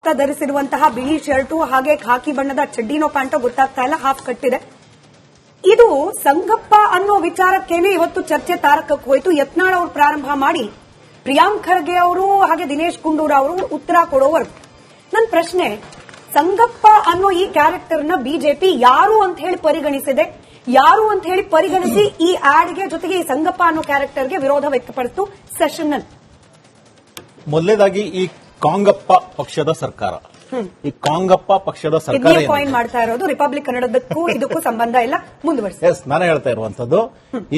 ಧರಿಸಿರುವಂತಹ ಬಿಳಿ ಶರ್ಟು ಹಾಗೆ ಖಾಕಿ ಬಣ್ಣದ ಚಡ್ಡಿನೋ ಪ್ಯಾಂಟೋ ಗೊತ್ತಾಗ್ತಾ ಇಲ್ಲ, ಹಾಫ್ ಕಟ್ಟಿದೆ. ಇದು ಸಂಗಪ್ಪ ಅನ್ನೋ ವಿಚಾರಕ್ಕೇನೆ ಇವತ್ತು ಚರ್ಚೆ ತಾರಕಕ್ಕೆ ಹೋಯಿತು. ಯತ್ನಾಳ್ ಅವರು ಪ್ರಾರಂಭ ಮಾಡಿ ಪ್ರಿಯಾಂಕ್ ಖರ್ಗೆ ಅವರು ಹಾಗೆ ದಿನೇಶ್ ಗುಂಡೂರಾವ್ ಅವರು ಉತ್ತರ ಕೊಡೋವರೆಗೂ ನನ್ನ ಪ್ರಶ್ನೆ, ಸಂಗಪ್ಪ ಅನ್ನೋ ಈ ಕ್ಯಾರೆಕ್ಟರ್ನ ಬಿಜೆಪಿ ಯಾರು ಅಂತ ಹೇಳಿ ಪರಿಗಣಿಸಿದೆ, ಯಾರು ಅಂತ ಹೇಳಿ ಪರಿಗಣಿಸಿ ಈ ಆಡ್ಗೆ ಜೊತೆಗೆ ಈ ಸಂಗಪ್ಪ ಅನ್ನೋ ಕ್ಯಾರೆಕ್ಟರ್ಗೆ ವಿರೋಧ ವ್ಯಕ್ತಪಡಿಸಿತು ಸೆಷನ್ ನಲ್ಲಿ? ಮೊದಲನೇದಾಗಿ ಈ ಕಾಂಗಪ್ಪ ಪಕ್ಷದ ಸರ್ಕಾರ, ಈ ಕಾಂಗಪ್ಪ ಪಕ್ಷದ ಸರ್ಕಾರ ಪಾಯಿಂಟ್ ಮಾಡ್ತಾ ಇರೋದು ರಿಪಬ್ಲಿಕ್ ಕನ್ನಡದಕ್ಕೂ ಇದಕ್ಕೂ ಸಂಬಂಧ ಇಲ್ಲ, ಮುಂದುವರಿಸಿ. ಎಸ್, ನಾನು ಹೇಳ್ತಾ ಇರುವಂತದ್ದು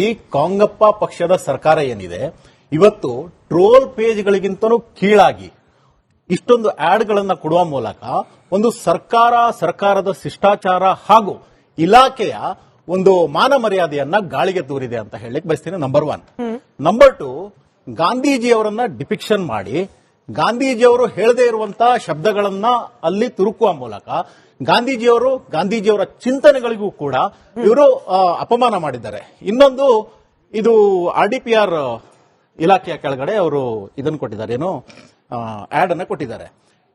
ಈ ಕಾಂಗಪ್ಪ ಪಕ್ಷದ ಸರ್ಕಾರ ಏನಿದೆ ಇವತ್ತು ಟ್ರೋಲ್ ಪೇಜ್ಗಳಿಗಿಂತನೂ ಕೀಳಾಗಿ ಇಷ್ಟೊಂದು ಆಡ್ಗಳನ್ನ ಕೊಡುವ ಮೂಲಕ ಒಂದು ಸರ್ಕಾರದ ಶಿಷ್ಟಾಚಾರ ಹಾಗೂ ಇಲಾಖೆಯ ಒಂದು ಮಾನ ಮರ್ಯಾದೆಯನ್ನ ಗಾಳಿಗೆ ತೂರಿದೆ ಅಂತ ಹೇಳಲಿಕ್ಕೆ ಬಯಸ್ತೀನಿ. ನಂಬರ್ 1. ನಂಬರ್ 2, ಗಾಂಧೀಜಿಯವರನ್ನ ಡಿಪಿಕ್ಷನ್ ಮಾಡಿ ಗಾಂಧೀಜಿಯವರು ಹೇಳದೇ ಇರುವಂತಹ ಶಬ್ದಗಳನ್ನ ಅಲ್ಲಿ ತುರುಕುವ ಮೂಲಕ ಗಾಂಧೀಜಿಯವರ ಚಿಂತನೆಗಳಿಗೂ ಕೂಡ ಇವರು ಅಪಮಾನ ಮಾಡಿದ್ದಾರೆ. ಇನ್ನೊಂದು, ಇದು RDPR ಇಲಾಖೆಯ ಕೆಳಗಡೆ ಅವರು ಇದನ್ನು ಕೊಟ್ಟಿದ್ದಾರೆ, ಏನು ಆಡ್ ಅನ್ನ ಕೊಟ್ಟಿದ್ದಾರೆ.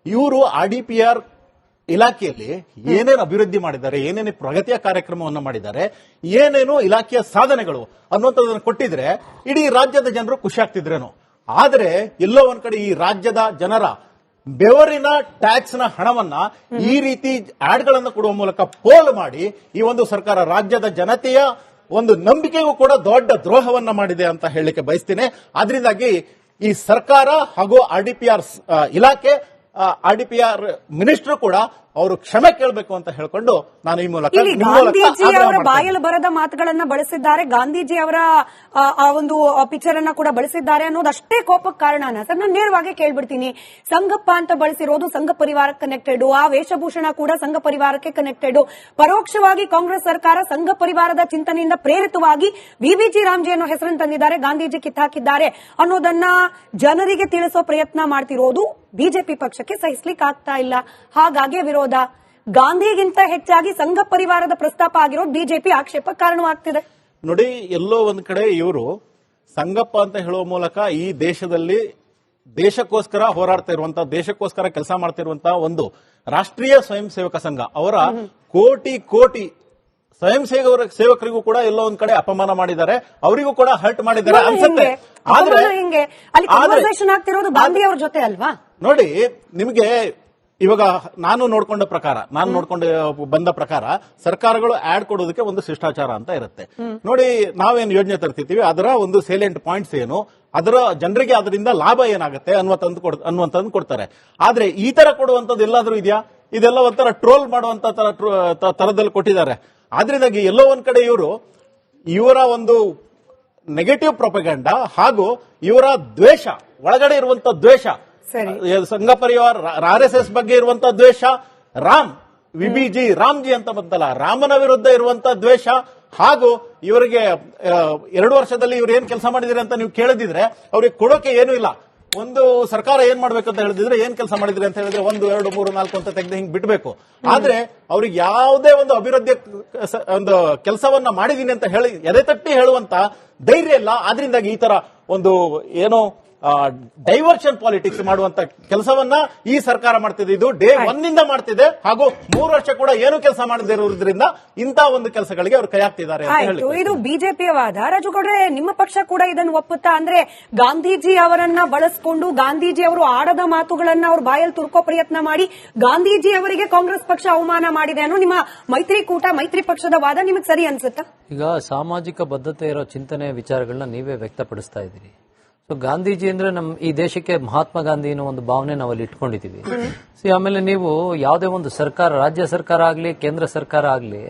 ಇವರು RDPR ಇಲಾಖೆಯಲ್ಲಿ ಏನೇನು ಅಭಿವೃದ್ಧಿ ಮಾಡಿದ್ದಾರೆ, ಏನೇನು ಪ್ರಗತಿಯ ಕಾರ್ಯಕ್ರಮವನ್ನು ಮಾಡಿದ್ದಾರೆ, ಏನೇನು ಇಲಾಖೆಯ ಸಾಧನೆಗಳು ಅನ್ನುವಂಥದ್ದನ್ನು ಕೊಟ್ಟಿದ್ರೆ ಇಡೀ ರಾಜ್ಯದ ಜನರು ಖುಷಿ ಆಗ್ತಿದ್ರೇನು. ಆದರೆ ಎಲ್ಲೋ ಒಂದ್ ಕಡೆ ಈ ರಾಜ್ಯದ ಜನರ ಬೆವರಿನ ಟ್ಯಾಕ್ಸ್ ನ ಹಣವನ್ನ ಈ ರೀತಿ ಆಡ್ಗಳನ್ನು ಕೊಡುವ ಮೂಲಕ ಪೋಲ್ ಮಾಡಿ ಈ ಒಂದು ಸರ್ಕಾರ ರಾಜ್ಯದ ಜನತೆಯ ಒಂದು ನಂಬಿಕೆಗೂ ಕೂಡ ದೊಡ್ಡ ದ್ರೋಹವನ್ನ ಮಾಡಿದೆ ಅಂತ ಹೇಳಲಿಕ್ಕೆ ಬಯಸ್ತೀನಿ. ಆದ್ರಿಂದಾಗಿ ಈ ಸರ್ಕಾರ ಹಾಗೂ RDPR ಇಲಾಖೆ, RDPR ಮಿನಿಸ್ಟರ್ ಕೂಡ ಅವರು ಕ್ಷಮೆ ಕೇಳಬೇಕು ಅಂತ ಹೇಳ್ಕೊಂಡು ನಾನು ಈ ಮೂಲಕ ಗಾಂಧೀಜಿ ಅವರ ಬಾಯಲ್ಲಿ ಬರದ ಮಾತುಗಳನ್ನ ಬಳಸಿದ್ದಾರೆ, ಗಾಂಧೀಜಿ ಅವರ ಒಂದು ಪಿಕ್ಚರ್ ಅನ್ನ ಕೂಡ ಬಳಸಿದ್ದಾರೆ ಅನ್ನೋದಷ್ಟೇ ಕೋಪಕ್ಕೆ ಕಾರಣನ ಸರ್? ನಾನು ನೇರವಾಗಿ ಕೇಳ್ಬಿಡ್ತೀನಿ, ಸಂಗಪ್ಪ ಅಂತ ಬಳಸಿರೋದು ಸಂಘ ಪರಿವಾರಕ್ಕೆ ಕನೆಕ್ಟೆಡ್, ಆ ವೇಷಭೂಷಣ ಕೂಡ ಸಂಘ ಪರಿವಾರಕ್ಕೆ ಕನೆಕ್ಟೆಡ್, ಪರೋಕ್ಷವಾಗಿ ಕಾಂಗ್ರೆಸ್ ಸರ್ಕಾರ ಸಂಘ ಪರಿವಾರದ ಚಿಂತನೆಯಿಂದ ಪ್ರೇರಿತವಾಗಿ VVG ರಾಮ್ಜಿ ಅನ್ನೋ ಹೆಸರನ್ನು ತಂದಿದ್ದಾರೆ, ಗಾಂಧೀಜಿ ಕಿತ್ತಾಕಿದ್ದಾರೆ ಅನ್ನೋದನ್ನ ಜನರಿಗೆ ತಿಳಿಸೋ ಪ್ರಯತ್ನ ಮಾಡ್ತಿರೋದು ಬಿಜೆಪಿ ಪಕ್ಷಕ್ಕೆ ಸಹಿಸ್ಲಿಕ್ಕೆ ಆಗ್ತಾ ಇಲ್ಲ. ಹಾಗಾಗಿ ವಿರೋಧ. ಗಾಂಧಿಗಿಂತ ಹೆಚ್ಚಾಗಿ ಸಂಘ ಪರಿವಾರದ ಪ್ರಸ್ತಾಪ ಆಗಿರೋದು ಬಿಜೆಪಿ ಆಕ್ಷೇಪ ಕಾರಣವಾಗ್ತಿದೆ. ನೋಡಿ, ಎಲ್ಲೋ ಒಂದ್ ಕಡೆ ಇವರು ಸಂಗಪ್ಪ ಅಂತ ಹೇಳುವ ಮೂಲಕ ಈ ದೇಶದಲ್ಲಿ ದೇಶಕ್ಕೋಸ್ಕರ ಹೋರಾಡ್ತಾ ಇರುವಂತಹ, ದೇಶಕ್ಕೋಸ್ಕರ ಕೆಲಸ ಮಾಡ್ತಿರುವಂತಹ ಒಂದು ರಾಷ್ಟ್ರೀಯ ಸ್ವಯಂ ಸೇವಕ ಸಂಘ ಅವರ ಕೋಟಿ ಸ್ವಯಂ ಸೇವಕರಿಗೂ ಕೂಡ ಎಲ್ಲೋ ಒಂದ್ ಕಡೆ ಅಪಮಾನ ಮಾಡಿದ್ದಾರೆ, ಅವರಿಗೂ ಕೂಡ ಹರ್ಟ್ ಮಾಡಿದ್ದಾರೆ ಅನ್ಸುತ್ತೆ. ಆದ್ರೆ ಆಗ್ತಿರೋದು ಗಾಂಧಿ ಅವ್ರ ಜೊತೆ ಅಲ್ವಾ? ನೋಡಿ, ನಿಮಗೆ ಇವಾಗ ನಾನು ನೋಡ್ಕೊಂಡು ಬಂದ ಪ್ರಕಾರ ಸರ್ಕಾರಗಳು ಆಡ್ ಕೊಡೋದಕ್ಕೆ ಒಂದು ಶಿಷ್ಟಾಚಾರ ಅಂತ ಇರುತ್ತೆ. ನೋಡಿ, ನಾವೇನು ಯೋಜನೆ ತರ್ತಿರ್ತೀವಿ ಅದರ ಒಂದು ಸೇಲೆಂಟ್ ಪಾಯಿಂಟ್ಸ್ ಏನು, ಅದರ ಜನರಿಗೆ ಅದರಿಂದ ಲಾಭ ಏನಾಗುತ್ತೆ ಅನ್ನುವಂಥದ್ದು ಕೊಡ್ತಾರೆ. ಆದ್ರೆ ಈ ತರ ಕೊಡುವಂಥದ್ದು ಎಲ್ಲಾದ್ರೂ ಇದೆಯಾ? ಇದೆಲ್ಲ ಒಂಥರ ಟ್ರೋಲ್ ಮಾಡುವಂತ ತರದಲ್ಲಿ ಕೊಟ್ಟಿದ್ದಾರೆ. ಆದ್ರಿಂದಾಗಿ ಎಲ್ಲೋ ಒಂದ್ ಕಡೆ ಇವರ ಒಂದು ನೆಗೆಟಿವ್ ಪ್ರೊಪಗಂಡ ಹಾಗೂ ಇವರ ದ್ವೇಷ, ಒಳಗಡೆ ಇರುವಂತ ದ್ವೇಷ, ಸಂಘ ಪರಿವಾರ RSS ಬಗ್ಗೆ ಇರುವಂತ ದ್ವೇಷ, VVG ರಾಮ್ಜಿ ಅಂತ ಬಂತಲ್ಲ, ರಾಮನ ವಿರುದ್ಧ ಇರುವಂತ ದ್ವೇಷ, ಹಾಗೂ ಇವರಿಗೆ 2 ವರ್ಷದಲ್ಲಿ ಇವ್ರು ಏನ್ ಕೆಲಸ ಮಾಡಿದಿರಿ ಅಂತ ನೀವು ಕೇಳಿದ್ರೆ ಅವ್ರಿಗೆ ಕೊಡೋಕೆ ಏನೂ ಇಲ್ಲ. ಒಂದು ಸರ್ಕಾರ ಏನ್ ಮಾಡ್ಬೇಕಂತ ಹೇಳಿದ್ರೆ ಏನ್ ಕೆಲಸ ಮಾಡಿದ್ರಿ ಅಂತ ಹೇಳಿದ್ರೆ 1, 2, 3, 4 ಅಂತ ತೆಗೆದು ಹಿಂಗ್ ಬಿಟ್ಬೇಕು. ಆದ್ರೆ ಅವ್ರಿಗೆ ಯಾವುದೇ ಒಂದು ಅಭಿವೃದ್ಧಿ ಒಂದು ಕೆಲಸವನ್ನ ಮಾಡಿದೀನಿ ಅಂತ ಹೇಳಿ ಎದೆ ತಟ್ಟಿ ಹೇಳುವಂತ ಧೈರ್ಯ ಇಲ್ಲ. ಆದ್ರಿಂದಾಗಿ ಈ ತರ ಒಂದು ಏನೋ ಡೈವರ್ಷನ್ ಪಾಲಿಟಿಕ್ಸ್ ಮಾಡುವಂತ ಕೆಲಸವನ್ನ ಈ ಸರ್ಕಾರ ಮಾಡ್ತಿದೆ. ಇದು ಡೇ 1 ನಿಂದ ಮಾಡ್ತಿದೆ, ಹಾಗೂ 3 ವರ್ಷ ಕೂಡ ಏನು ಕೆಲಸ ಮಾಡದೇ ಇರೋದ್ರಿಂದ ಇಂತಹ ಒಂದು ಕೆಲಸಗಳಿಗೆ ಅವರು ಕೈ ಹಾಕ್ತಿದ್ದಾರೆ ಅಂತ ಹೇಳಿ ಇದು ಬಿಜೆಪಿಯ ವಾದ. ರಾಜುಗೌಡ್ರೆ, ನಿಮ್ಮ ಪಕ್ಷ ಕೂಡ ಇದನ್ನು ಒಪ್ಪುತ್ತಾ? ಅಂದ್ರೆ ಗಾಂಧೀಜಿ ಅವರನ್ನ ಬಳಸಿಕೊಂಡು ಗಾಂಧೀಜಿ ಅವರು ಆಡದ ಮಾತುಗಳನ್ನ ಅವ್ರ ಬಾಯಲ್ಲಿ ತುರ್ಕೋ ಪ್ರಯತ್ನ ಮಾಡಿ ಗಾಂಧೀಜಿ ಅವರಿಗೆ ಕಾಂಗ್ರೆಸ್ ಪಕ್ಷ ಅವಮಾನ ಮಾಡಿದೆ ಅನ್ನೋ ನಿಮ್ಮ ಮೈತ್ರಿ ಪಕ್ಷದ ವಾದ ನಿಮಗೆ ಸರಿ ಅನ್ಸುತ್ತಾ? ಈಗ ಸಾಮಾಜಿಕ ಬದ್ಧತೆ ಇರೋ ಚಿಂತನೆ ವಿಚಾರಗಳನ್ನ ನೀವೇ ವ್ಯಕ್ತಪಡಿಸ್ತಾ ಇದ್ದೀರಿ. ಸೊ ಗಾಂಧೀಜಿ ಅಂದ್ರೆ ಈ ದೇಶಕ್ಕೆ ಮಹಾತ್ಮ ಗಾಂಧಿ ಅನ್ನೋ ಒಂದು ಭಾವನೆ ನಾವಲ್ಲಿ ಇಟ್ಕೊಂಡಿದೀವಿ. ಆಮೇಲೆ ನೀವು ಯಾವುದೇ ಒಂದು ಸರ್ಕಾರ, ರಾಜ್ಯ ಸರ್ಕಾರ ಆಗ್ಲಿ ಕೇಂದ್ರ ಸರ್ಕಾರ ಆಗ್ಲಿ,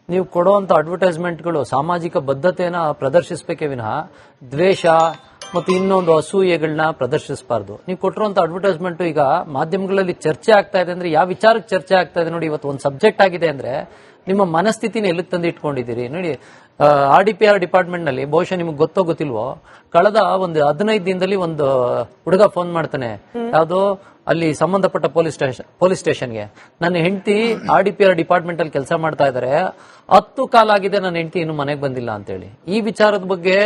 ನೀವು ಕೊಡುವಂತ ಅಡ್ವರ್ಟೈಸ್ಮೆಂಟ್ಗಳು ಸಾಮಾಜಿಕ ಬದ್ಧತೆಯನ್ನ ಪ್ರದರ್ಶಿಸಬೇಕೇ ವಿನಃ ದ್ವೇಷ ಮತ್ತು ಇನ್ನೊಂದು ಅಸೂಯೆಗಳನ್ನ ಪ್ರದರ್ಶಿಸಬಾರ್ದು. ನೀವು ಕೊಟ್ಟಿರುವಂತ ಅಡ್ವರ್ಟೈಸ್ಮೆಂಟ್ ಈಗ ಮಾಧ್ಯಮಗಳಲ್ಲಿ ಚರ್ಚೆ ಆಗ್ತಾ ಇದೆ ಅಂದ್ರೆ ಯಾವ ವಿಚಾರಕ್ಕೆ ಚರ್ಚೆ ಆಗ್ತಾ ಇದೆ ನೋಡಿ. ಇವತ್ತು ಒಂದು ಸಬ್ಜೆಕ್ಟ್ ಆಗಿದೆ ಅಂದ್ರೆ ನಿಮ್ಮ ಮನಸ್ಥಿತಿನ ಎಲ್ಲಿಗೆ ತಂದು ಇಟ್ಕೊಂಡಿದ್ದೀರಿ ನೋಡಿ. RDPR ಡಿಪಾರ್ಟ್ಮೆಂಟ್ ನಲ್ಲಿ ಬಹುಶಃ ನಿಮ್ಗೆ ಗೊತ್ತೋ ಗೊತ್ತಿಲ್ವೋ, ಕಳೆದ ಒಂದು 15 ದಿನದಲ್ಲಿ ಒಂದು ಹುಡುಗ ಫೋನ್ ಮಾಡ್ತಾನೆ, ಯಾವ್ದೋ ಅಲ್ಲಿ ಸಂಬಂಧಪಟ್ಟ ಪೊಲೀಸ್ ಸ್ಟೇಷನ್ಗೆ ನನ್ನ ಹೆಂಡತಿ RDPR ಡಿಪಾರ್ಟ್ಮೆಂಟ್ ಅಲ್ಲಿ ಕೆಲಸ ಮಾಡ್ತಾ ಇದ್ದಾರೆ, 10 ಕಾಲಾಗಿದೆ ನನ್ನ ಹೆಂಡತಿ ಇನ್ನು ಮನೆಗೆ ಬಂದಿಲ್ಲ ಅಂತೇಳಿ. ಈ ವಿಚಾರದ ಬಗ್ಗೆ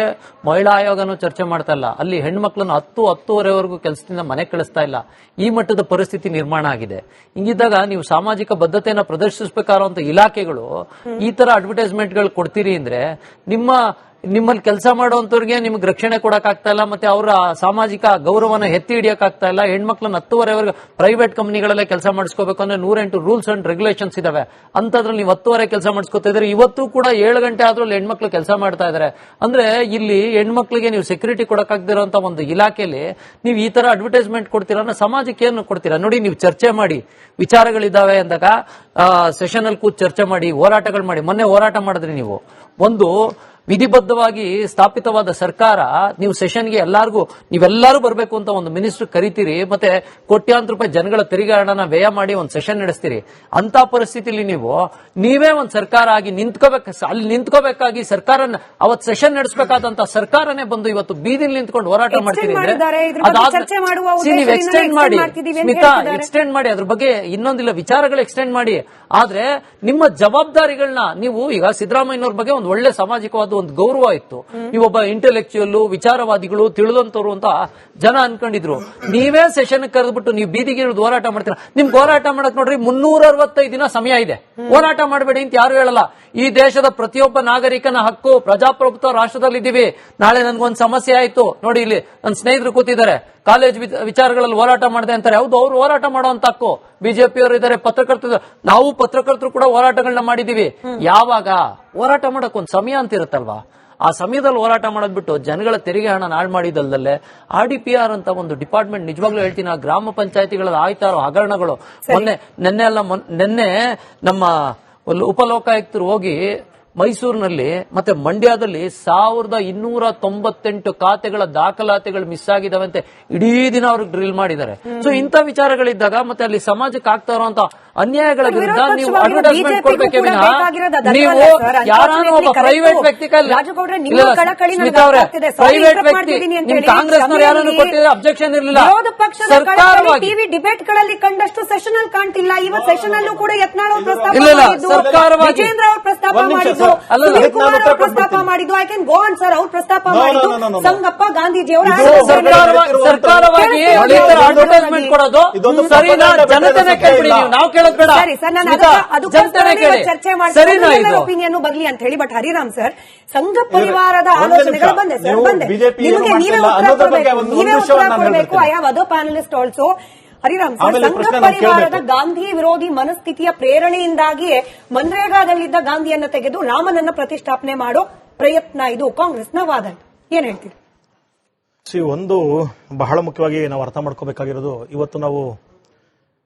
ಮಹಿಳಾ ಆಯೋಗನೂ ಚರ್ಚೆ ಮಾಡ್ತಾ ಇಲ್ಲ. ಅಲ್ಲಿ ಹೆಣ್ಮಕ್ಳನ್ನ 10-10:30ವರೆಗೂ ಕೆಲಸದಿಂದ ಮನೆಗೆ ಕಳಿಸ್ತಾ ಇಲ್ಲ. ಈ ಮಟ್ಟದ ಪರಿಸ್ಥಿತಿ ನಿರ್ಮಾಣ ಆಗಿದೆ. ಹಿಂಗಿದ್ದಾಗ ನೀವು ಸಾಮಾಜಿಕ ಬದ್ಧತೆಯನ್ನ ಪ್ರದರ್ಶಿಸಬೇಕಾದಂತ ಇಲಾಖೆಗಳು ಈ ತರ ಅಡ್ವರ್ಟೈಸ್ಮೆಂಟ್ಗಳು ಕೊಡ್ತೀರಿ ಅಂದ್ರೆ ನಿಮ್ಮಲ್ಲಿ ಕೆಲಸ ಮಾಡುವಂತವ್ರಿಗೆ ನಿಮ್ಗೆ ರಕ್ಷಣೆ ಕೊಡಕ್ ಆಗ್ತಾ ಇಲ್ಲ, ಮತ್ತೆ ಅವರ ಸಾಮಾಜಿಕ ಗೌರವನ ಎತ್ತಿ ಹಿಡಿಯಕ್ ಆಗ್ತಾ ಇಲ್ಲ. ಹೆಣ್ಮಕ್ಳನ್ನ 10:30ವರೆಗೆ ಪ್ರೈವೇಟ್ ಕಂಪನಿಗಳಲ್ಲೇ ಕೆಲಸ ಮಾಡಿಸ್ಕೋಬೇಕು ಅಂದ್ರೆ 108 ರೂಲ್ಸ್ ಅಂಡ್ ರೆಗ್ಯುಲೇಷನ್ಸ್ ಇದಾವೆ. ಅಂತದ್ರಲ್ಲಿ ನೀವು 10:30 ಕೆಲಸ ಮಾಡಿಸ್ಕೊತಾ ಇದ್ರೆ ಇವತ್ತು ಕೂಡ 7 ಗಂಟೆ ಆದ್ರೂ ಹೆಣ್ಮಕ್ಳು ಕೆಲಸ ಮಾಡ್ತಾ ಇದಾರೆ. ಅಂದ್ರೆ ಇಲ್ಲಿ ಹೆಣ್ಮಕ್ಳಿಗೆ ನೀವು ಸೆಕ್ಯೂರಿಟಿ ಕೊಡಕ್ಕಾಗದಿರೋಂತ ಒಂದು ಇಲಾಖೆಯಲ್ಲಿ ನೀವು ಈ ತರ ಅಡ್ವರ್ಟೈಸ್ಮೆಂಟ್ ಕೊಡ್ತೀರಾ ಅಂದ್ರೆ ಸಮಾಜಕ್ಕೆ ಏನು ಕೊಡ್ತೀರಾ? ನೋಡಿ, ನೀವು ಚರ್ಚೆ ಮಾಡಿ, ವಿಚಾರಗಳಿದ್ದಾವೆ ಅಂದಾಗ ಸೆಷನ್ ಅಲ್ಲಿ ಕೂತ್ ಚರ್ಚೆ ಮಾಡಿ, ಹೋರಾಟಗಳು ಮಾಡಿ. ಮೊನ್ನೆ ಹೋರಾಟ ಮಾಡಿದ್ರಿ ನೀವು. ಒಂದು ವಿಧಿಬದ್ಧವಾಗಿ ಸ್ಥಾಪಿತವಾದ ಸರ್ಕಾರ, ನೀವು ಸೆಷನ್ಗೆ ನೀವೆಲ್ಲರೂ ಬರಬೇಕು ಅಂತ ಒಂದು ಮಿನಿಸ್ಟರ್ ಕರಿತೀರಿ, ಮತ್ತೆ ಕೋಟ್ಯಾಂತರ ರೂಪಾಯಿ ಜನಗಳ ತೆರಿಗೆ ಹಣನ ವ್ಯಯ ಮಾಡಿ ಒಂದು ಸೆಷನ್ ನಡೆಸ್ತೀರಿ. ಅಂತ ಪರಿಸ್ಥಿತಿಲಿ ನೀವೇ ಒಂದು ಸರ್ಕಾರ ಆಗಿ ಅಲ್ಲಿ ನಿಂತ್ಕೋಬೇಕಾಗಿ ಸರ್ಕಾರನ ಅವತ್ತು ಸೆಷನ್ ನಡೆಸಬೇಕಾದಂತ ಸರ್ಕಾರನೇ ಬಂದು ಇವತ್ತು ಬೀದಿಲಿ ನಿಂತ್ಕೊಂಡು ಹೋರಾಟ ಮಾಡ್ತೀರಿ. ನೀವು ಎಕ್ಸ್ಟೆಂಡ್ ಮಾಡಿ ಸ್ಮಿತಾ, ಎಕ್ಸ್ಟೆಂಡ್ ಮಾಡಿ, ಅದ್ರ ಬಗ್ಗೆ ಇನ್ನೊಂದಿಲ್ಲ ವಿಚಾರಗಳು ಎಕ್ಸ್ಟೆಂಡ್ ಮಾಡಿ. ಆದ್ರೆ ನಿಮ್ಮ ಜವಾಬ್ದಾರಿಗಳನ್ನ ನೀವು ಈಗ ಸಿದ್ದರಾಮಯ್ಯನವ್ರ ಬಗ್ಗೆ ಒಂದು ಒಳ್ಳೆ ಸಾಮಾಜಿಕವಾದ ಒಂದು ಗೌರವ ಇತ್ತು. ನೀವೊಬ್ಬ ಇಂಟೆಲೆಕ್ಚುಯಲ್, ವಿಚಾರವಾದಿಗಳು, ತಿಳಿದಂತವ್ರು ಅಂತ ಜನ ಅನ್ಕೊಂಡಿದ್ರು. ನೀವೇ ಸೆಷನ್ ಕರೆದ್ಬಿಟ್ಟು ನೀವು ಬೀದಿಗೆ ಇಳಿದು ಹೋರಾಟ ಮಾಡ್ತೀರಾ. ನಿಮ್ಗೆ ಹೋರಾಟ ಮಾಡಕ್ ನೋಡ್ರಿ 365 ದಿನ ಸಮಯ ಇದೆ. ಹೋರಾಟ ಮಾಡಬೇಡಿ ಅಂತ ಯಾರು ಹೇಳಲ್ಲ. ಈ ದೇಶದ ಪ್ರತಿಯೊಬ್ಬ ನಾಗರಿಕನ ಹಕ್ಕು. ಪ್ರಜಾಪ್ರಭುತ್ವ ರಾಷ್ಟ್ರದಲ್ಲಿ ಇದೀವಿ. ನಾಳೆ ನನ್ಗೊಂದು ಸಮಸ್ಯೆ ಆಯ್ತು ನೋಡಿ, ಇಲ್ಲಿ ನನ್ನ ಸ್ನೇಹಿತರು ಕೂತಿದ್ದಾರೆ, ಕಾಲೇಜ್ ವಿಚಾರಗಳಲ್ಲಿ ಹೋರಾಟ ಮಾಡಿದೆ ಅಂತಾರೆ. ಹೌದು, ಅವ್ರು ಹೋರಾಟ ಮಾಡುವಂತ ಹಕ್ಕು. ಬಿಜೆಪಿಯವರು ಇದ್ದಾರೆ, ಪತ್ರಕರ್ತರು, ನಾವು ಪತ್ರಕರ್ತರು ಕೂಡ ಹೋರಾಟಗಳನ್ನ ಮಾಡಿದೀವಿ. ಯಾವಾಗ ಹೋರಾಟ ಮಾಡಕ್ ಒಂದು ಸಮಯ ಅಂತ ಇರುತ್ತಲ್ವಾ, ಆ ಸಮಯದಲ್ಲಿ ಹೋರಾಟ ಮಾಡೋದ್ಬಿಟ್ಟು ಜನಗಳ ತೆರಿಗೆ ಹಣ ನಾಳ್ ಮಾಡಿದಲ್ದಲ್ಲೇ RDPR ಅಂತ ಒಂದು ಡಿಪಾರ್ಟ್ಮೆಂಟ್, ನಿಜವಾಗ್ಲೂ ಹೇಳ್ತೀನಿ, ಆ ಗ್ರಾಮ ಪಂಚಾಯತಿಗಳಲ್ಲಿ ಆಯ್ತಾ ಇರೋ ಹಗರಣಗಳು ನಿನ್ನೆ ನಮ್ಮ ಉಪಲೋಕಾಯುಕ್ತರು ಹೋಗಿ ಮೈಸೂರಿನಲ್ಲಿ ಮತ್ತೆ ಮಂಡ್ಯದಲ್ಲಿ 1298 ಖಾತೆಗಳ ದಾಖಲಾತಿಗಳು ಮಿಸ್ ಆಗಿದಾವೆ ಅಂತ ಇಡೀ ದಿನ ಅವ್ರಿಗೆ ಡ್ರಿಲ್ ಮಾಡಿದ್ದಾರೆ. ಸೊ ಇಂಥ ವಿಚಾರಗಳಿದ್ದಾಗ ಮತ್ತೆ ಅಲ್ಲಿ ಸಮಾಜಕ್ಕೆ ಆಗ್ತಾ ಇರುವಂತ ಅನ್ಯಾಯಗಳ ವಿರುದ್ಧ ನೀವು ಅಡ್ವರ್ಟೈಸ್ಮೆಂಟ್ ಕೊಡ್ಬೇಕೆ ವಿನಃ ನೀವು ಯಾರಾನು ಒಬ್ಬ ಪ್ರೈವೇಟ್ ವ್ಯಕ್ತಿ ಪ್ರೈವೇಟ್ ವ್ಯಕ್ತಿ ನಿಮ್ ಕಾಂಗ್ರೆಸ್ನವ್ರು ಯಾರನ್ನು ಕೊಟ್ಟಿದ್ರೆ ಅಬ್ಜೆಕ್ಷನ್ ಇರಲಿಲ್ಲ. ಸರ್ಕಾರವಾಗಿ ಡಿಬೇಟ್ಗಳಲ್ಲಿ ಕಂಡಷ್ಟು ಸೆಷನ್ ಅಲ್ಲಿ ಕಾಣ್ತಿಲ್ಲ. ಇವತ್ತು ಸೆಷನ್ ಅಲ್ಲೂ ಕೂಡ ಯತ್ನಾಳ್ ಅವರು ಸರ್ಕಾರವಾಗಿ ಪ್ರಸ್ತಾಪ ಮಾಡಿದ್ರು, ಪ್ರಸ್ತಾಪ ಮಾಡಿದ್ದು. I can go on sir. ಅವ್ರು ಪ್ರಸ್ತಾಪ ಮಾಡಿದ್ದು ಸಂಗಪ್ಪ ಗಾಂಧೀಜಿ ಅವರು ಸರ್ಕಾರವಾಗಿ ಅಡ್ವರ್ಟೈಸ್ಮೆಂಟ್ ಕೊಡೋದು ಸರಿನಾ? ಜನತೆನೇ ಕೇಳ್ಬಿಡಿ, ನಾವು ಕೇಳೋದು ಬೇಡ. ಸರಿ ಸರ್, ನಾನು ಚರ್ಚೆ ಮಾಡ್ತೀನಿ ಒಪಿನಿಯನ್ ಬರ್ಲಿ ಅಂತ ಹೇಳಿ. ಬಟ್ ಹರಿರಾಮ್ ಸರ್, ಸಂಘ ಪರಿವಾರದ ಆಲೋಚನೆಗಳು ಬಂದೆ ಸರ್, ಬಂದೆ. ನೀವೇ ಉತ್ತರ ಕೊಡಬೇಕು. I have other panellist also. Hariram sir, ಸಂಘ ಪರಿವಾರದ ಗಾಂಧಿ ವಿರೋಧಿ ಮನಸ್ಥಿತಿಯ ಪ್ರೇರಣೆಯಿಂದಾಗಿಯೇ ಮನ್ರೇಗಾದಲ್ಲಿದ್ದ ಗಾಂಧಿಯನ್ನ ತೆಗೆದು ರಾಮನನ್ನ ಪ್ರತಿಷ್ಠಾಪನೆ ಮಾಡೋ ಪ್ರಯತ್ನ ಇದು ಕಾಂಗ್ರೆಸ್ನ ವಾದ. ಏನ್ ಹೇಳ್ತೀರಿ? ಒಂದು ಬಹಳ ಮುಖ್ಯವಾಗಿ ನಾವು ಅರ್ಥ ಮಾಡ್ಕೋಬೇಕಾಗಿರೋದು, ಇವತ್ತು ನಾವು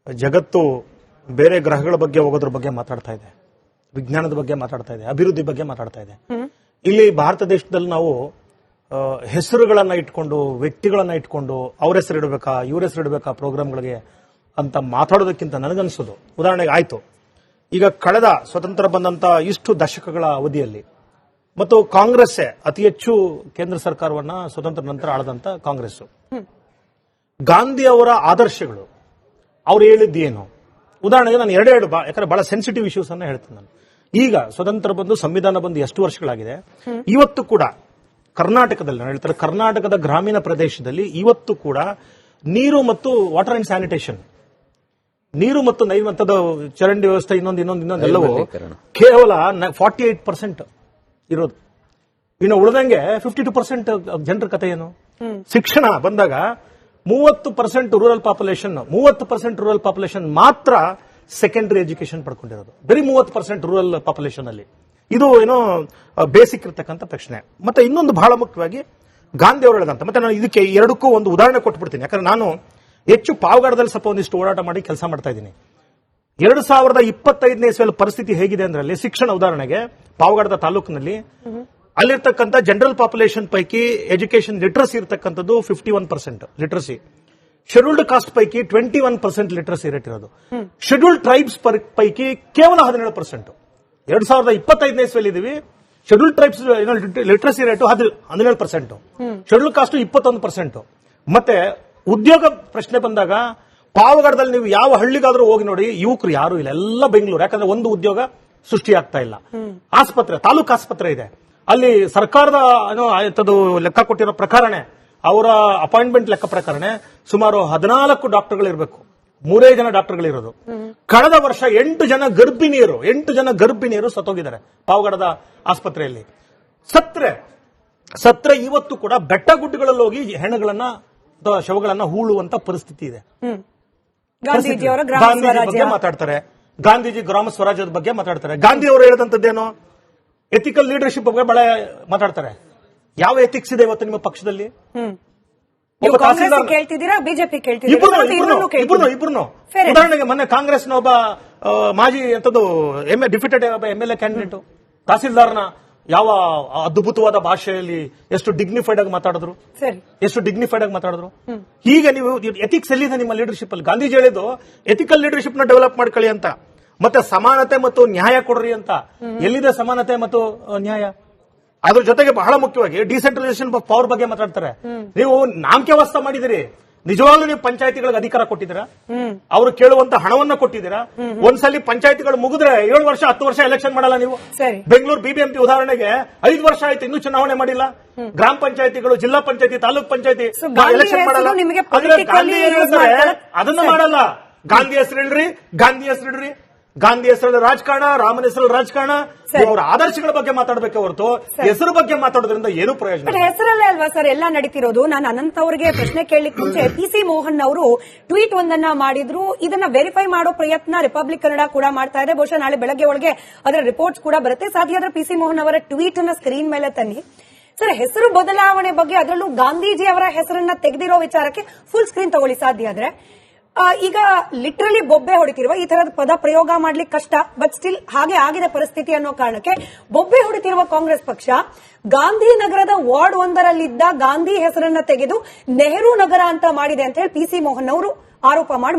ಜಗತ್ತು ಬೇರೆ ಗ್ರಹಗಳ ಬಗ್ಗೆ ಹೋಗೋದ್ರ ಬಗ್ಗೆ ಮಾತಾಡ್ತಾ ಇದೆ, ವಿಜ್ಞಾನದ ಬಗ್ಗೆ ಮಾತಾಡ್ತಾ ಇದೆ, ಅಭಿವೃದ್ಧಿ ಬಗ್ಗೆ ಮಾತಾಡ್ತಾ ಇದೆ. ಇಲ್ಲಿ ಭಾರತ ದೇಶದಲ್ಲಿ ನಾವು ಹೆಸರುಗಳನ್ನ ಇಟ್ಕೊಂಡು, ವ್ಯಕ್ತಿಗಳನ್ನ ಇಟ್ಕೊಂಡು ಅವ್ರ ಹೆಸರು ಇಡಬೇಕಾ, ಇವ್ರ ಹೆಸರು ಇಡಬೇಕಾ ಪ್ರೋಗ್ರಾಮ್ಗಳಿಗೆ ಅಂತ ಮಾತಾಡೋದಕ್ಕಿಂತ ನನಗನ್ಸೋದು, ಉದಾಹರಣೆಗೆ ಆಯ್ತು, ಈಗ ಕಳೆದ ಸ್ವತಂತ್ರ ಬಂದಂತ ಇಷ್ಟು ದಶಕಗಳ ಅವಧಿಯಲ್ಲಿ ಮತ್ತು ಕಾಂಗ್ರೆಸ್ಸೇ ಅತಿ ಹೆಚ್ಚು ಕೇಂದ್ರ ಸರ್ಕಾರವನ್ನ ಸ್ವತಂತ್ರ ನಂತರ ಆಳದಂತ ಕಾಂಗ್ರೆಸ್. ಗಾಂಧಿ ಅವರ ಆದರ್ಶಗಳು, ಅವ್ರು ಹೇಳಿದ್ದೇನು, ಉದಾಹರಣೆಗೆ ನಾನು ಎರಡೆರಡು ಯಾಕಂದ್ರೆ ಬಹಳ ಸೆನ್ಸಿಟಿವ್ ಇಶ್ಯೂಸ್ ಅನ್ನ ಹೇಳ್ತೀನಿ ನಾನು. ಈಗ ಸ್ವತಂತ್ರ ಬಂದು ಸಂವಿಧಾನ ಬಂದು ಎಷ್ಟು ವರ್ಷಗಳಾಗಿದೆ, ಇವತ್ತು ಕೂಡ ಕರ್ನಾಟಕದಲ್ಲಿ ನಾನು ಹೇಳ್ತಾರೆ, ಕರ್ನಾಟಕದ ಗ್ರಾಮೀಣ ಪ್ರದೇಶದಲ್ಲಿ ಇವತ್ತು ಕೂಡ ನೀರು ಮತ್ತು ವಾಟರ್ ಅಂಡ್ ಸ್ಯಾನಿಟೇಷನ್, ನೀರು ಮತ್ತು ನೈರ್ಮಲ್ಯದ ಚರಂಡಿ ವ್ಯವಸ್ಥೆ ಇನ್ನೊಂದೆಲ್ಲವೂ ಕೇವಲ 48% ಇರೋದು. ಇನ್ನು ಉಳಿದಂಗೆ 52% ಜನರ ಕಥೆ ಏನು? ಶಿಕ್ಷಣ ಬಂದಾಗ 30% ರೂರಲ್ ಪಾಪ್ಯುಲೇಷನ್, 30% ರೂರಲ್ ಪಾಪ್ಯುಲೇಷನ್ ಮಾತ್ರ ಸೆಕೆಂಡರಿ ಎಜುಕೇಶನ್ ಪಡ್ಕೊಂಡಿರೋದು, ಬರೀ 30% ರೂರಲ್ ಪಾಪ್ಯುಲೇಷನ್ ಅಲ್ಲಿ. ಇದು ಏನೋ ಬೇಸಿಕ್ ಇರತಕ್ಕಂಥ ಪ್ರಶ್ನೆ. ಮತ್ತೆ ಇನ್ನೊಂದು ಬಹಳ ಮುಖ್ಯವಾಗಿ ಗಾಂಧಿ ಅವರು ಹೇಳಿದಂತ, ಮತ್ತೆ ನಾನು ಇದಕ್ಕೆ ಎರಡಕ್ಕೂ ಒಂದು ಉದಾಹರಣೆ ಕೊಟ್ಬಿಡ್ತೀನಿ, ಯಾಕಂದ್ರೆ ನಾನು ಹೆಚ್ಚು ಪಾವಗಡದಲ್ಲಿ ಸ್ವಲ್ಪ ಒಂದಿಷ್ಟು ಹೋರಾಟ ಮಾಡಿ ಕೆಲಸ ಮಾಡ್ತಾ ಇದ್ದೀನಿ. 2025ನೇ ಇಸ್ವಿಯಲ್ಲಿ ಪರಿಸ್ಥಿತಿ ಹೇಗಿದೆ ಅಂದ್ರೆ, ಅಲ್ಲಿ ಶಿಕ್ಷಣ ಉದಾಹರಣೆಗೆ ಪಾವಗಡದ ತಾಲೂಕಿನಲ್ಲಿ ಅಲ್ಲಿರ್ತಕ್ಕಂಥ ಜನರಲ್ ಪಾಪ್ಯುಲೇಷನ್ ಪೈಕಿ ಎಜುಕೇಶನ್ ಲಿಟ್ರಸಿ ಇರತಕ್ಕಂಥದ್ದು 51% ಲಿಟ್ರಸಿ, ಶೆಡ್ಯೂಲ್ಡ್ ಕಾಸ್ಟ್ ಪೈಕಿ 21% ಲಿಟ್ರಸಿ ರೇಟ್ ಇರೋದು, ಶೆಡ್ಯೂಲ್ಡ್ ಟ್ರೈಬ್ಸ್ ಪೈಕಿ ಕೇವಲ 17%. 2025ನೇ ಇಸ್ವಿಯಲ್ಲಿ ಇದೀವಿ, scheduled tribes literacy rate 17%, scheduled cost 21%. ಮತ್ತೆ ಉದ್ಯೋಗ ಪ್ರಶ್ನೆ ಬಂದಾಗ ಪಾವಗಡದಲ್ಲಿ ನೀವು ಯಾವ ಹಳ್ಳಿಗಾದ್ರೂ ಹೋಗಿ ನೋಡಿ, ಯುವಕರು ಯಾರು ಇಲ್ಲ, ಎಲ್ಲ ಬೆಂಗಳೂರು. ಯಾಕಂದ್ರೆ ಒಂದು ಉದ್ಯೋಗ ಸೃಷ್ಟಿಯಾಗ್ತಾ ಇಲ್ಲ. ಆಸ್ಪತ್ರೆ, ತಾಲೂಕು ಆಸ್ಪತ್ರೆ ಇದೆ, ಅಲ್ಲಿ ಸರ್ಕಾರದ ಲೆಕ್ಕ ಕೊಟ್ಟಿರೋ ಪ್ರಕಾರನೇ, ಅವರ ಅಪಾಯಿಂಟ್ಮೆಂಟ್ ಲೆಕ್ಕ ಪ್ರಕಾರನೇ ಸುಮಾರು 14 ಡಾಕ್ಟರ್ಗಳು ಇರಬೇಕು, 3 ಜನ ಡಾಕ್ಟರ್ಗಳಿರೋದು. ಕಳೆದ ವರ್ಷ 8 ಜನ ಗರ್ಭಿಣಿಯರು ಸತ್ತೋಗಿದ್ದಾರೆ ಪಾವಗಡದ ಆಸ್ಪತ್ರೆಯಲ್ಲಿ. ಸತ್ರೆ ಇವತ್ತು ಕೂಡ ಬೆಟ್ಟ ಗುಡ್ಡಗಳಲ್ಲಿ ಹೋಗಿ ಹೆಣ್ಣುಗಳನ್ನ ಶವಗಳನ್ನ ಹೂಳುವಂತ ಪರಿಸ್ಥಿತಿ ಇದೆ. ಗಾಂಧೀಜಿಯವರ ಗಾಂಧೀಜಿ ಬಗ್ಗೆ ಮಾತಾಡ್ತಾರೆ, ಗಾಂಧೀಜಿ ಗ್ರಾಮ ಸ್ವರಾಜ್ಯದ ಬಗ್ಗೆ ಮಾತಾಡ್ತಾರೆ. ಗಾಂಧಿ ಅವರು ಹೇಳಿದಂತದ್ದೇನು, ಎಥಿಕಲ್ ಲೀಡರ್ಶಿಪ್ ಬಗ್ಗೆ ಬಹಳ ಮಾತಾಡ್ತಾರೆ. ಯಾವ ಎಥಿಕ್ಸ್ ಇದೆ ಇವತ್ತು ನಿಮ್ಮ ಪಕ್ಷದಲ್ಲಿ? ಕೇಳ್ತಿದ್ದೀರಾ, ಬಿಜೆಪಿ ಇಬ್ರು. ಉದಾಹರಣೆಗೆ ಮೊನ್ನೆ ಕಾಂಗ್ರೆಸ್ನ ಒಬ್ಬ ಮಾಜಿ ಡಿಫಿಟೆಡ್ MLA ಕ್ಯಾಂಡಿಡೇಟ್ ತಹಸೀಲ್ದಾರ್ನ ಯಾವ ಅದ್ಭುತವಾದ ಭಾಷೆಯಲ್ಲಿ ಎಷ್ಟು ಡಿಗ್ನಿಫೈಡ್ ಆಗಿ ಮಾತಾಡಿದ್ರು. ಹೀಗೆ ನೀವು ಎಥಿಕ್ಸ್ ಎಲ್ಲಿದೆ ನಿಮ್ಮ ಲೀಡರ್ಶಿಪ್ ಅಲ್ಲಿ? ಗಾಂಧೀಜಿ ಹೇಳಿದ್ದು ಎಥಿಕಲ್ ಲೀಡರ್ಶಿಪ್ ನ ಡೆವಲಪ್ ಮಾಡ್ಕೊಳ್ಳಿ ಅಂತ, ಮತ್ತೆ ಸಮಾನತೆ ಮತ್ತು ನ್ಯಾಯ ಕೊಡ್ರಿ ಅಂತ. ಎಲ್ಲಿದೆ ಸಮಾನತೆ ಮತ್ತು ನ್ಯಾಯ? ಅದ್ರ ಜೊತೆಗೆ ಬಹಳ ಮುಖ್ಯವಾಗಿ ಡಿಸೆಂಟ್ರಲೈಸೇಷನ್ ಆಫ್ ಪವರ್ ಬಗ್ಗೆ ಮಾತಾಡ್ತಾರೆ. ನೀವು ನಾಮಕೆ ವಾಸ್ತ ಮಾಡಿದಿರಿ, ನಿಜವಾಗ್ಲೂ ನೀವು ಪಂಚಾಯತಿಗಳಿಗೆ ಅಧಿಕಾರ ಕೊಟ್ಟಿದ್ದೀರಾ? ಅವರು ಕೇಳುವಂತ ಹಣವನ್ನ ಕೊಟ್ಟಿದ್ದೀರಾ? ಒಂದ್ಸಲಿ ಪಂಚಾಯತಿಗಳು ಮುಗಿದ್ರೆ 7 ವರ್ಷ 10 ವರ್ಷ ಎಲೆಕ್ಷನ್ ಮಾಡಲ್ಲ ನೀವು. ಬೆಂಗಳೂರು BBMP ಉದಾಹರಣೆಗೆ 5 ವರ್ಷ ಆಯ್ತು, ಇನ್ನೂ ಚುನಾವಣೆ ಮಾಡಿಲ್ಲ. ಗ್ರಾಮ ಪಂಚಾಯತಿಗಳು, ಜಿಲ್ಲಾ ಪಂಚಾಯತಿ, ತಾಲೂಕ್ ಪಂಚಾಯತಿ ಎಲೆಕ್ಷನ್ ಮಾಡಲ್ಲ. ಗಾಂಧಿ ಹೇಳ್ತಾರೆ ಅದನ್ನ ಮಾಡಲ್ಲ. ಗಾಂಧಿ ಹೆಸರು ಹೇಳ್ರಿ, ಗಾಂಧಿ ಹೆಸರಲ್ಲಿ ರಾಜಕಾರಣ, ರಾಮನ ಹೆಸರಲ್ಲಿ ರಾಜಕಾರಣ. ಅವರ ಆದರ್ಶಗಳ ಬಗ್ಗೆ ಮಾತಾಡಬೇಕೆ ಹೊರತು ಹೆಸರು ಬಗ್ಗೆ ಮಾತಾಡೋದ್ರಿಂದ ಏನು ಪ್ರಯೋಜನ? ಹೆಸರಲ್ಲೇ ಅಲ್ವಾ ಸರ್ ಎಲ್ಲ ನಡೀತಿರೋದು. ನಾನು ಅನಂತ್ ಅವರಿಗೆ ಪ್ರಶ್ನೆ ಕೇಳಲಿಕ್ಕೆ ಮುಂಚೆ PC ಮೋಹನ್ ಅವರು ಟ್ವೀಟ್ ಒಂದನ್ನ ಮಾಡಿದ್ರು. ಇದನ್ನ ವೆರಿಫೈ ಮಾಡೋ ಪ್ರಯತ್ನ ರಿಪಬ್ಲಿಕ್ ಕನ್ನಡ ಕೂಡ ಮಾಡ್ತಾ ಇದೆ. ಬಹುಶಃ ನಾಳೆ ಬೆಳಗ್ಗೆ ಒಳಗೆ ಅದರ ರಿಪೋರ್ಟ್ಸ್ ಕೂಡ ಬರುತ್ತೆ. ಸಾಧ್ಯ ಆದ್ರೆ PC ಮೋಹನ್ ಅವರ ಟ್ವೀಟ್ ಅನ್ನ ಸ್ಕ್ರೀನ್ ಮೇಲೆ ತನ್ನಿ ಸರ್. ಹೆಸರು ಬದಲಾವಣೆ ಬಗ್ಗೆ, ಅದರಲ್ಲೂ ಗಾಂಧೀಜಿ ಅವರ ಹೆಸರನ್ನ ತೆಗೆದಿರೋ ವಿಚಾರಕ್ಕೆ ಫುಲ್ ಸ್ಕ್ರೀನ್ ತಗೊಳ್ಳಿ ಸಾಧ್ಯ ಆದ್ರೆ. ಈಗ ಲಿಟ್ರಲಿ ಬೊಬ್ಬೆ ಹೊಡಿತಿರುವ ಈ ತರದ ಪದ ಪ್ರಯೋಗ ಮಾಡ್ಲಿಕ್ಕೆ ಕಷ್ಟ, ಬಟ್ ಸ್ಟಿಲ್ ಹಾಗೆ ಆಗಿದೆ ಪರಿಸ್ಥಿತಿ ಅನ್ನೋ ಕಾರಣಕ್ಕೆ ಬೊಬ್ಬೆ ಹೊಡಿತಿರುವ ಕಾಂಗ್ರೆಸ್ ಪಕ್ಷ ಗಾಂಧಿನಗರದ ವಾರ್ಡ್ 1ರಲ್ಲಿದ್ದ ಗಾಂಧಿ ಹೆಸರನ್ನ ತೆಗೆದು ನೆಹರು ನಗರ ಅಂತ ಮಾಡಿದೆ ಅಂತ ಹೇಳಿ PC ಮೋಹನ್ ಅವರು ಆರೋಪ ಮಾಡಿ